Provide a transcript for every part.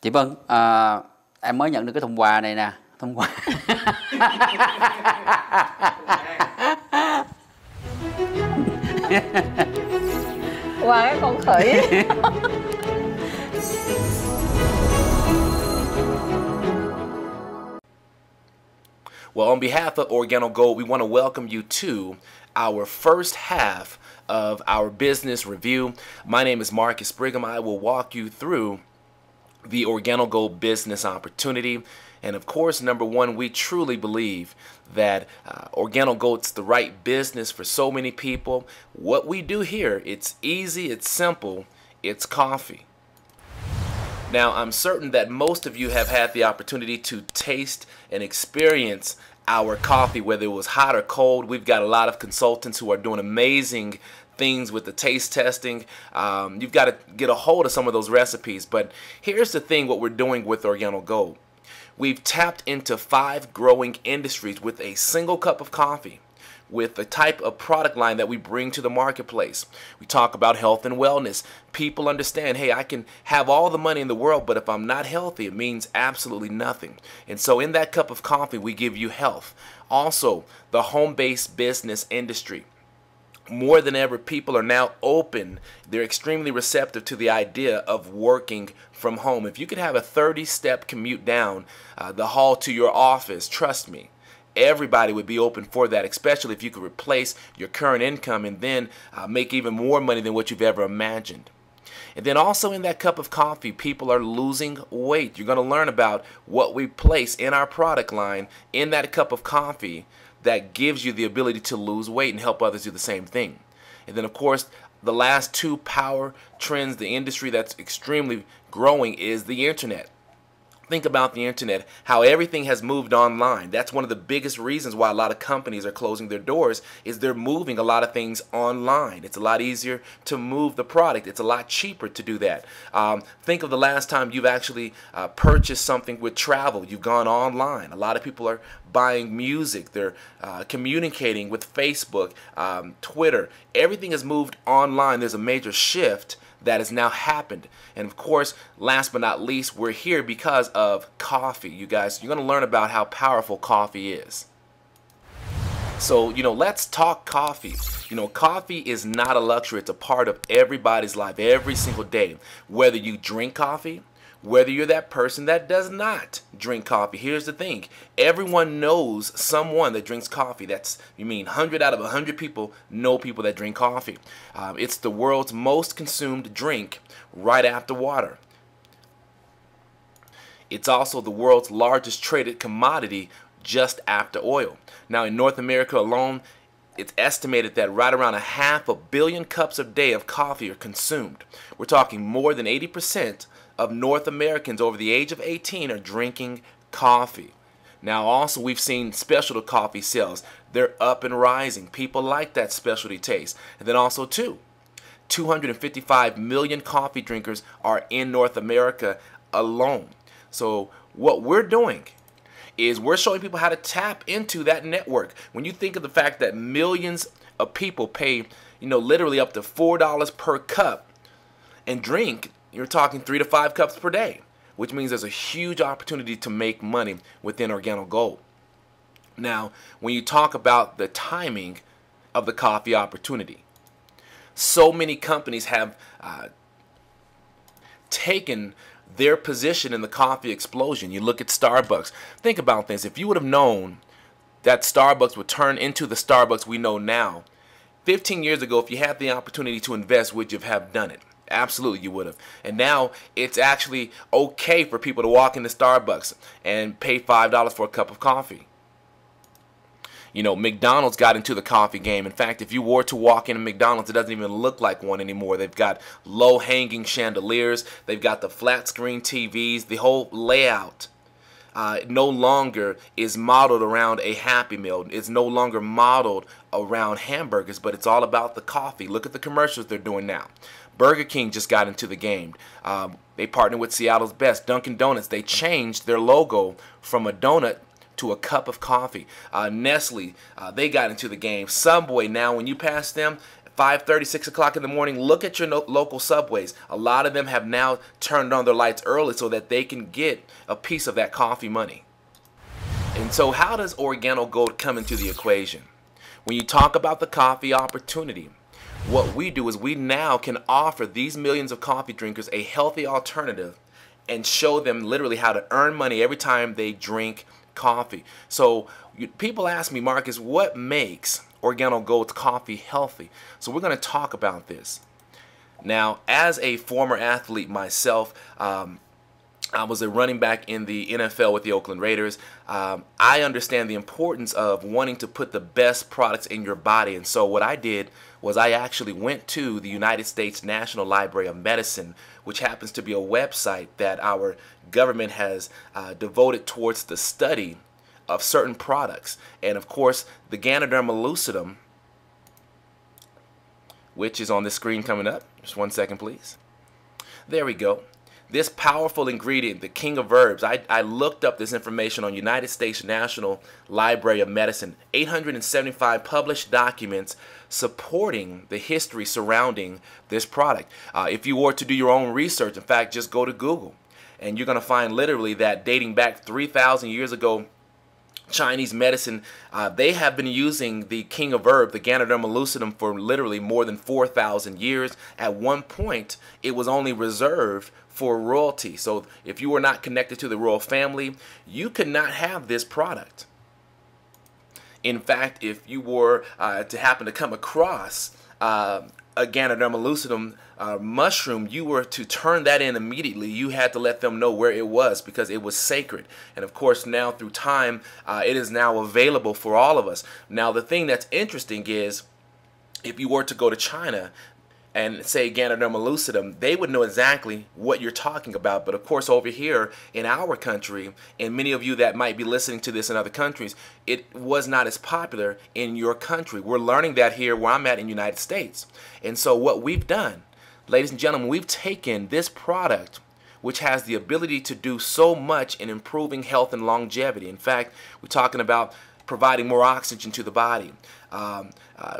Chị Vân, em mới nhận được cái thùng quà này nè, thùng quà. Qua cái con khỉ. Well, on behalf of Organo Gold, we want to welcome you to our first half of our business review. My name is Marcus Brigham. I will walk you through the Organo Gold business opportunity. And of course, number one, we truly believe that Organo Gold's the right business for so many people. What we do here, it's easy, it's simple, it's coffee. Now, I'm certain that most of you have had the opportunity to taste and experience our coffee, whether it was hot or cold. We've got a lot of consultants who are doing amazing things with the taste testing. You've got to get a hold of some of those recipes. But here's the thing, what we're doing with Organo Gold. We've tapped into 5 growing industries with a single cup of coffee, with the type of product line that we bring to the marketplace. We talk about health and wellness. People understand, hey, I can have all the money in the world, but if I'm not healthy, it means absolutely nothing. And so in that cup of coffee, we give you health. Also, the home-based business industry. More than ever, people are now open. They're extremely receptive to the idea of working from home. If you could have a 30-step commute down the hall to your office, trust me, everybody would be open for that, especially if you could replace your current income and then make even more money than what you've ever imagined. And then also in that cup of coffee, people are losing weight. You're going to learn about what we place in our product line in that cup of coffee that gives you the ability to lose weight and help others do the same thing. And then, of course, the last 2 power trends, the industry that's extremely growing, is the internet. Think about the internet, how everything has moved online. That's one of the biggest reasons why a lot of companies are closing their doors, is they're moving a lot of things online. It's a lot easier to move the product. It's a lot cheaper to do that. Think of the last time you've actually purchased something with travel. You've gone online. A lot of people are buying music. They're communicating with Facebook, Twitter. Everything has moved online. There's a major shift that has now happened. And of course, last but not least, we're here because of coffee. You guys, you're going to learn about how powerful coffee is. So, let's talk coffee. Coffee is not a luxury. It's a part of everybody's life every single day. Whether you drink coffee, whether you're that person that does not drink coffee. Here's the thing. Everyone knows someone that drinks coffee. 100 out of 100 people know people that drink coffee. It's the world's most consumed drink right after water. It's also the world's largest traded commodity just after oil. Now, in North America alone, it's estimated that right around 500 million cups a day of coffee are consumed. We're talking more than 80% of North Americans over the age of 18 are drinking coffee. Now also, we've seen specialty coffee sales. They're up and rising. People like that specialty taste. And then also too, 255 million coffee drinkers are in North America alone. So what we're doing is we're showing people how to tap into that network. When you think of the fact that millions of people pay, literally up to $4 per cup and drink, you're talking 3 to 5 cups per day, which means there's a huge opportunity to make money within Organo Gold. Now, when you talk about the timing of the coffee opportunity, so many companies have taken their position in the coffee explosion. You look at Starbucks. Think about this. If you would have known that Starbucks would turn into the Starbucks we know now, 15 years ago, if you had the opportunity to invest, would you have done it? Absolutely, you would have. And now it's actually okay for people to walk into Starbucks and pay $5 for a cup of coffee. McDonald's got into the coffee game. In fact, if you were to walk into McDonald's, it doesn't even look like one anymore. They've got low-hanging chandeliers. They've got the flat-screen TVs. The whole layout no longer is modeled around a Happy Meal. It's no longer modeled around hamburgers, but it's all about the coffee. Look at the commercials they're doing now. Burger King just got into the game. They partnered with Seattle's Best. Dunkin' Donuts, they changed their logo from a donut to a cup of coffee. Nestle, they got into the game. Subway, now when you pass them, 5:30, 6 o'clock in the morning, look at your local subways. A lot of them have now turned on their lights early so that they can get a piece of that coffee money. And so how does OrganoGold come into the equation? When you talk about the coffee opportunity, what we do is we now can offer these millions of coffee drinkers a healthy alternative and show them literally how to earn money every time they drink coffee. So people ask me, Marcus, what makes OrganoGold's coffee healthy? So we're going to talk about this. Now, as a former athlete myself, I was a running back in the NFL with the Oakland Raiders. I understand the importance of wanting to put the best products in your body. And so what I did was I actually went to the United States National Library of Medicine, which happens to be a website that our government has devoted towards the study of certain products. And of course, the Ganoderma lucidum, which is on the screen coming up. Just 1 second, please. There we go. This powerful ingredient, the king of herbs, I looked up this information on United States National Library of Medicine. 875 published documents supporting the history surrounding this product. If you were to do your own research, in fact, just go to Google, and you're going to find literally that dating back 3,000 years ago, Chinese medicine, they have been using the king of herbs, the Ganoderma lucidum, for literally more than 4,000 years. At one point, it was only reserved for royalty. So if you were not connected to the royal family, you could not have this product. In fact, if you were to happen to come across a Ganoderma lucidum mushroom, you were to turn that in immediately. You had to let them know where it was because it was sacred. And of course, now through time, it is now available for all of us. Now, the thing that's interesting is if you were to go to China and say Ganoderma lucidum, they would know exactly what you're talking about. But of course, over here in our country, and many of you that might be listening to this in other countries, it was not as popular in your country. We're learning that here where I'm at in the United States. And so what we've done, ladies and gentlemen, we've taken this product, which has the ability to do so much in improving health and longevity. In fact, we're talking about providing more oxygen to the body,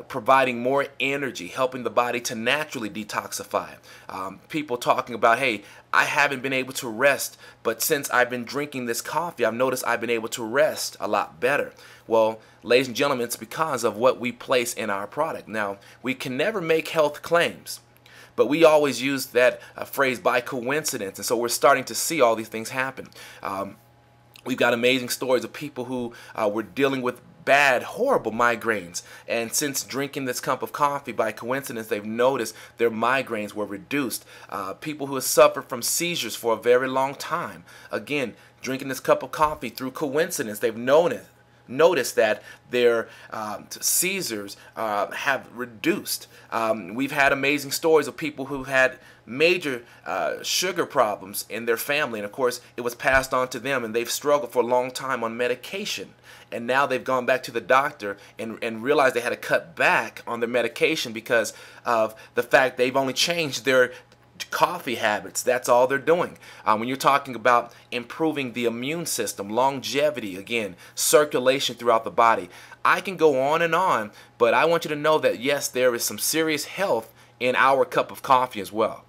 providing more energy, helping the body to naturally detoxify. People talking about, hey, I haven't been able to rest, but since I've been drinking this coffee, I've noticed I've been able to rest a lot better. Well, ladies and gentlemen, it's because of what we place in our product. Now, we can never make health claims, but we always use that phrase by coincidence, and so we're starting to see all these things happen. We've got amazing stories of people who were dealing with bad, horrible migraines, and since drinking this cup of coffee, by coincidence, they've noticed their migraines were reduced. People who have suffered from seizures for a very long time, again, drinking this cup of coffee, through coincidence, they've noticed that their seizures have reduced. We've had amazing stories of people who had major sugar problems in their family, and of course it was passed on to them, and they've struggled for a long time on medication, and now they've gone back to the doctor and realized they had to cut back on their medication because of the fact they've only changed their coffee habits. That's all they're doing. When you're talking about improving the immune system, longevity, again, circulation throughout the body, I can go on, but I want you to know that yes, there is some serious health in our cup of coffee as well.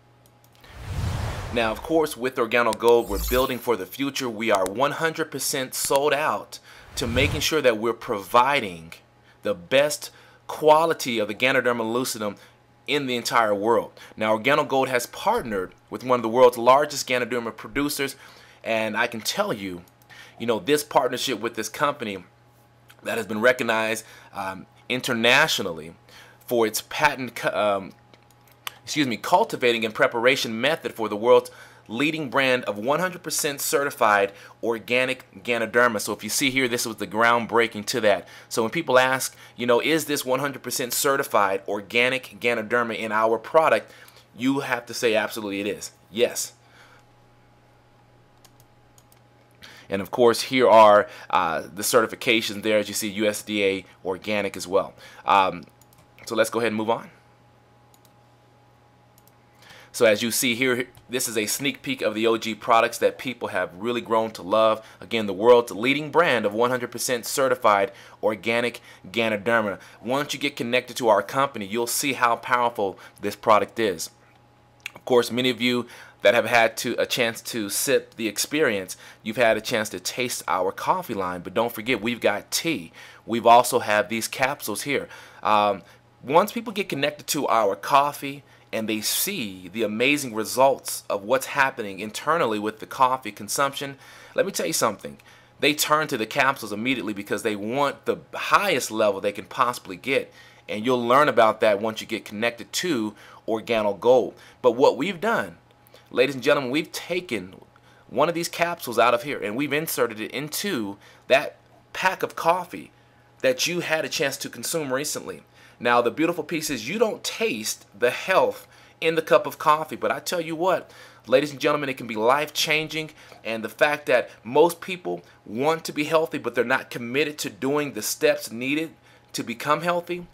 Now, of course, with OrganoGold, we're building for the future. We are 100% sold out to making sure that we're providing the best quality of the Ganoderma lucidum in the entire world. Now, OrganoGold has partnered with one of the world's largest Ganoderma producers, and I can tell you, this partnership with this company that has been recognized internationally for its patent, cultivating and preparation method for the world's leading brand of 100% certified organic Ganoderma. So if you see here, this was the groundbreaking to that. So when people ask, is this 100% certified organic Ganoderma in our product, you have to say absolutely it is. Yes. And of course, here are the certifications there, as you see, USDA organic as well. So let's go ahead and move on. So as you see here, this is a sneak peek of the OG products that people have really grown to love. Again, the world's leading brand of 100% certified organic Ganoderma. Once you get connected to our company, you'll see how powerful this product is. Of course, many of you that have had a chance to sip the experience, you've had a chance to taste our coffee line. But don't forget, we've got tea. We've also have these capsules here. Once people get connected to our coffee and they see the amazing results of what's happening internally with the coffee consumption, let me tell you something. They turn to the capsules immediately because they want the highest level they can possibly get. And you'll learn about that once you get connected to OrganoGold. But what we've done, ladies and gentlemen, we've taken one of these capsules out of here and we've inserted it into that pack of coffee that you had a chance to consume recently. Now, the beautiful piece is you don't taste the health in the cup of coffee, but I tell you what, ladies and gentlemen, it can be life-changing. And the fact that most people want to be healthy, but they're not committed to doing the steps needed to become healthy,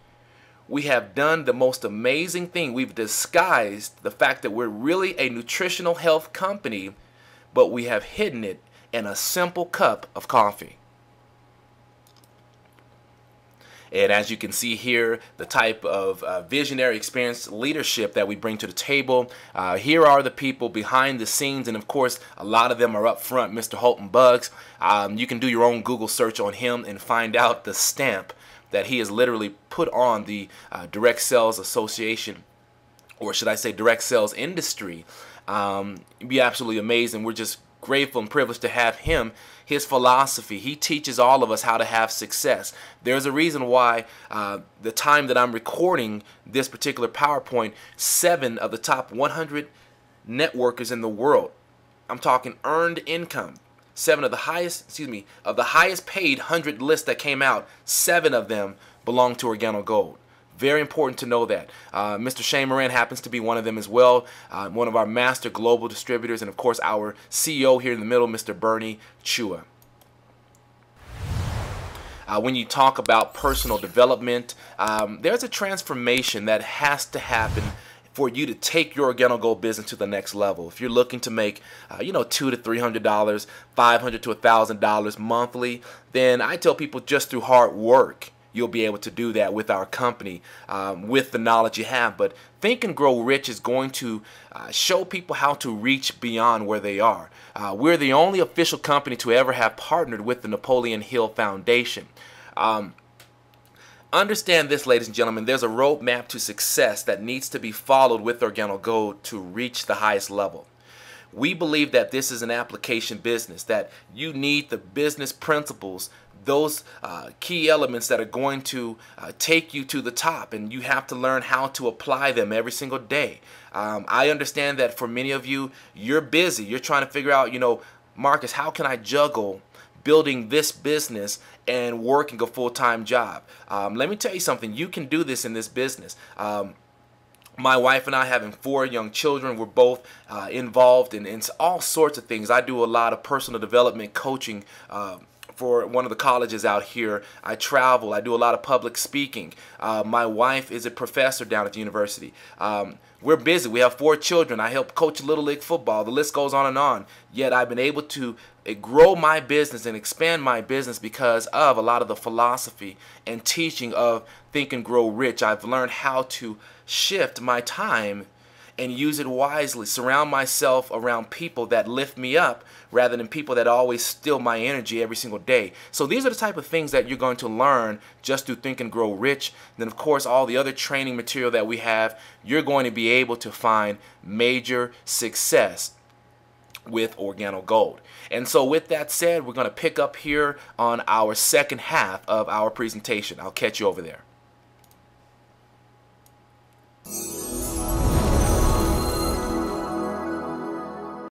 we have done the most amazing thing. We've disguised the fact that we're really a nutritional health company, but we have hidden it in a simple cup of coffee. And as you can see here, the type of visionary experience leadership that we bring to the table. Here are the people behind the scenes, and of course, a lot of them are up front. Mr. Holton Buggs. You can do your own Google search on him and find out the stamp that he has literally put on the direct sales association, or should I say direct sales industry. It'd be absolutely amazing. We're just grateful and privileged to have him. His philosophy, he teaches all of us how to have success. There's a reason why the time that I'm recording this particular PowerPoint, 7 of the top 100 networkers in the world, I'm talking earned income, 7 of the highest, of the highest paid 100 lists that came out, 7 of them belong to OrganoGold. Very important to know that. Mr. Shane Moran happens to be one of them as well, one of our master global distributors, and of course our CEO here in the middle, Mr. Bernie Chua. When you talk about personal development, there's a transformation that has to happen for you to take your OrganoGold business to the next level. If you're looking to make, $200 to $300, $500 to $1,000 monthly, then I tell people just through hard work, you'll be able to do that with our company, with the knowledge you have. But Think and Grow Rich is going to show people how to reach beyond where they are. We're the only official company to ever have partnered with the Napoleon Hill Foundation. Understand this, ladies and gentlemen, there's a roadmap to success that needs to be followed with OrganoGold to reach the highest level. We believe that this is an application business, that you need the business principles, those key elements that are going to take you to the top, and you have to learn how to apply them every single day. I understand that for many of you, you're busy. You're trying to figure out, Marcus, how can I juggle building this business and working a full-time job? Let me tell you something. You can do this in this business. My wife and I, having 4 young children, we're both involved in all sorts of things. I do a lot of personal development coaching for one of the colleges out here. I travel. I do a lot of public speaking. My wife is a professor down at the university. We're busy. We have 4 children. I help coach Little League football. The list goes on and on. Yet I've been able to grow my business and expand my business because of a lot of the philosophy and teaching of Think and Grow Rich. I've learned how to shift my time and use it wisely. Surround myself around people that lift me up rather than people that always steal my energy every single day. So these are the type of things that you're going to learn just through Think and Grow Rich. And then, of course, all the other training material that we have, you're going to be able to find major success with OrganoGold. And so with that said, we're going to pick up here on our second half of our presentation. I'll catch you over there.